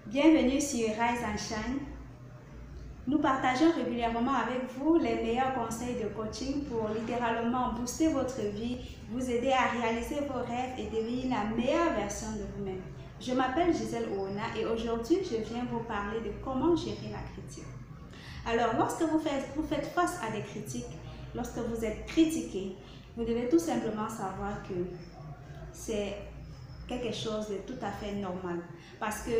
Bienvenue sur Rise and Shine. Nous partageons régulièrement avec vous les meilleurs conseils de coaching pour littéralement booster votre vie, vous aider à réaliser vos rêves et devenir la meilleure version de vous-même. Je m'appelle Gisèle Oona et aujourd'hui je viens vous parler de comment gérer la critique. Alors lorsque vous faites face à des critiques, lorsque vous êtes critiqué, vous devez tout simplement savoir que c'est quelque chose de tout à fait normal. Parce que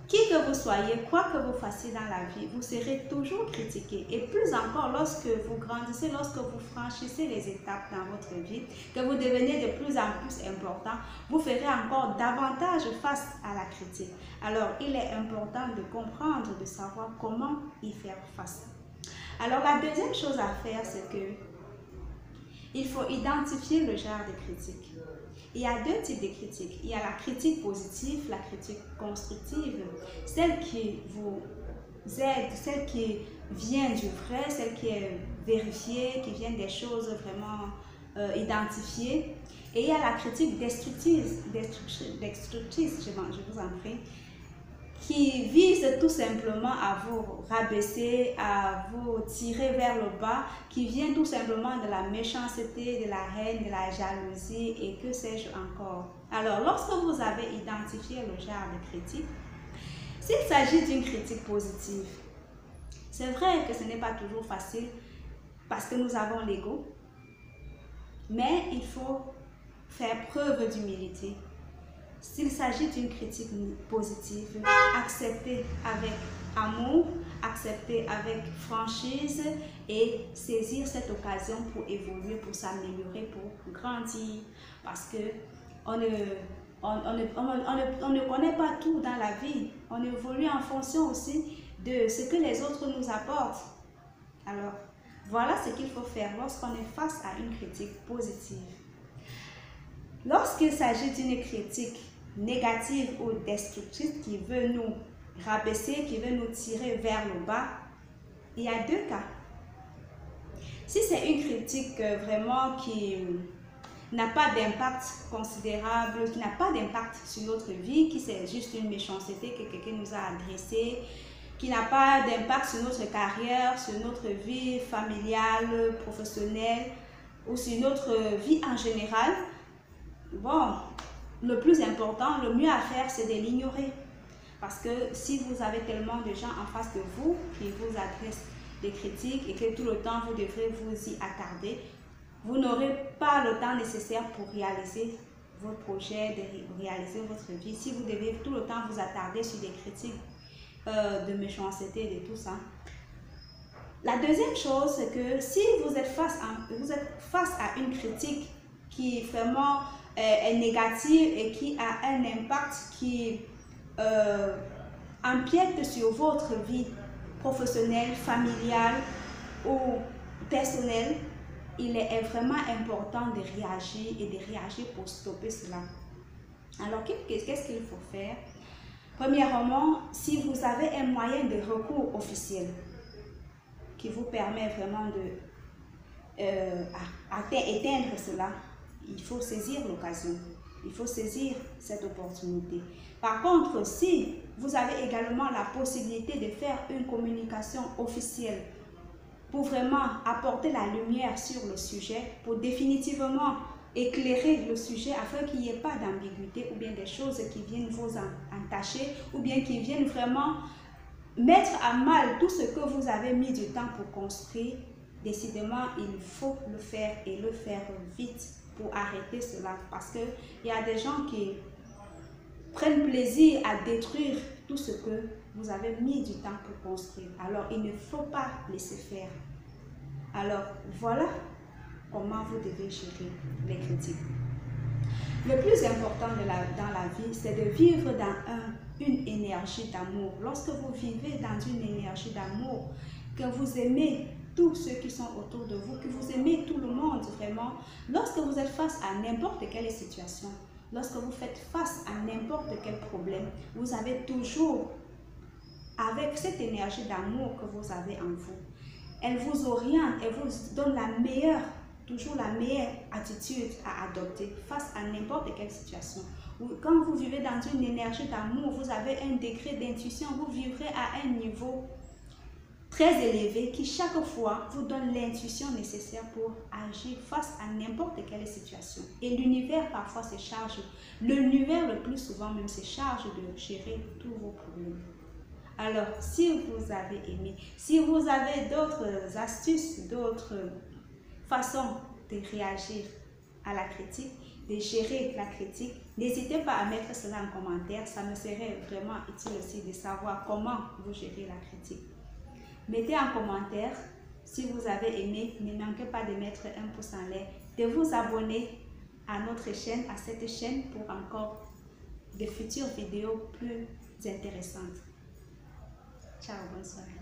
qui que vous soyez, quoi que vous fassiez dans la vie, vous serez toujours critiqué. Et plus encore, lorsque vous grandissez, lorsque vous franchissez les étapes dans votre vie, que vous devenez de plus en plus important, vous ferez encore davantage face à la critique. Alors, il est important de comprendre, de savoir comment y faire face. Alors, la deuxième chose à faire, c'est que il faut identifier le genre de critique. Il y a deux types de critiques. Il y a la critique positive, la critique constructive, celle qui vous aide, celle qui vient du vrai, celle qui est vérifiée, qui vient des choses vraiment identifiées. Et il y a la critique destructrice, je vous en prie, qui vise tout simplement à vous rabaisser, à vous tirer vers le bas, qui vient tout simplement de la méchanceté, de la haine, de la jalousie et que sais-je encore. Alors, lorsque vous avez identifié le genre de critique, s'il s'agit d'une critique positive, c'est vrai que ce n'est pas toujours facile parce que nous avons l'ego, mais il faut faire preuve d'humilité. S'il s'agit d'une critique positive, acceptez avec amour, acceptez avec franchise et saisir cette occasion pour évoluer, pour s'améliorer, pour grandir. Parce que on ne connaît pas tout dans la vie. On évolue en fonction aussi de ce que les autres nous apportent. Alors, voilà ce qu'il faut faire lorsqu'on est face à une critique positive. Lorsqu'il s'agit d'une critique négative ou destructrice qui veut nous rabaisser, qui veut nous tirer vers le bas, il y a deux cas. Si c'est une critique vraiment qui n'a pas d'impact considérable, qui n'a pas d'impact sur notre vie, qui c'est juste une méchanceté que quelqu'un nous a adressée, qui n'a pas d'impact sur notre carrière, sur notre vie familiale, professionnelle ou sur notre vie en général, bon, le plus important, le mieux à faire, c'est de l'ignorer. Parce que si vous avez tellement de gens en face de vous qui vous adressent des critiques et que tout le temps vous devrez vous y attarder, vous n'aurez pas le temps nécessaire pour réaliser vos projets, de réaliser votre vie. Si vous devez tout le temps vous attarder sur des critiques de méchanceté, de tout ça. La deuxième chose, c'est que si vous êtes face à une critique qui vraiment est négative et qui a un impact qui empiète sur votre vie professionnelle, familiale ou personnelle, il est vraiment important de réagir et de réagir pour stopper cela. Alors, qu'est-ce qu'il faut faire? Premièrement, si vous avez un moyen de recours officiel qui vous permet vraiment d'éteindre cela, il faut saisir l'occasion, il faut saisir cette opportunité. Par contre, si vous avez également la possibilité de faire une communication officielle pour vraiment apporter la lumière sur le sujet, pour définitivement éclairer le sujet afin qu'il n'y ait pas d'ambiguïté ou bien des choses qui viennent vous entacher ou bien qui viennent vraiment mettre à mal tout ce que vous avez mis du temps pour construire, décidément, il faut le faire et le faire vite pour arrêter cela. Parce qu'il y a des gens qui prennent plaisir à détruire tout ce que vous avez mis du temps pour construire. Alors, il ne faut pas laisser faire. Alors, voilà comment vous devez gérer les critiques. Le plus important dans la vie, c'est de vivre dans une énergie d'amour. Lorsque vous vivez dans une énergie d'amour, que vous aimez tous ceux qui sont autour de vous, que vous aimez tout le monde vraiment, lorsque vous êtes face à n'importe quelle situation, lorsque vous faites face à n'importe quel problème, vous avez toujours, avec cette énergie d'amour que vous avez en vous, elle vous oriente, elle vous donne toujours la meilleure attitude à adopter face à n'importe quelle situation. Quand vous vivez dans une énergie d'amour, vous avez un degré d'intuition, vous vivrez à un niveau très élevé qui chaque fois vous donne l'intuition nécessaire pour agir face à n'importe quelle situation. Et l'univers parfois se charge, l'univers le plus souvent même se charge de gérer tous vos problèmes. Alors, si vous avez aimé, si vous avez d'autres astuces, d'autres façons de réagir à la critique, de gérer la critique, n'hésitez pas à mettre cela en commentaire. Ça me serait vraiment utile aussi de savoir comment vous gérez la critique. Mettez en commentaire si vous avez aimé. Ne manquez pas de mettre un pouce en l'air, de vous abonner à notre chaîne, à cette chaîne pour encore de futures vidéos plus intéressantes. Ciao, bonne soirée.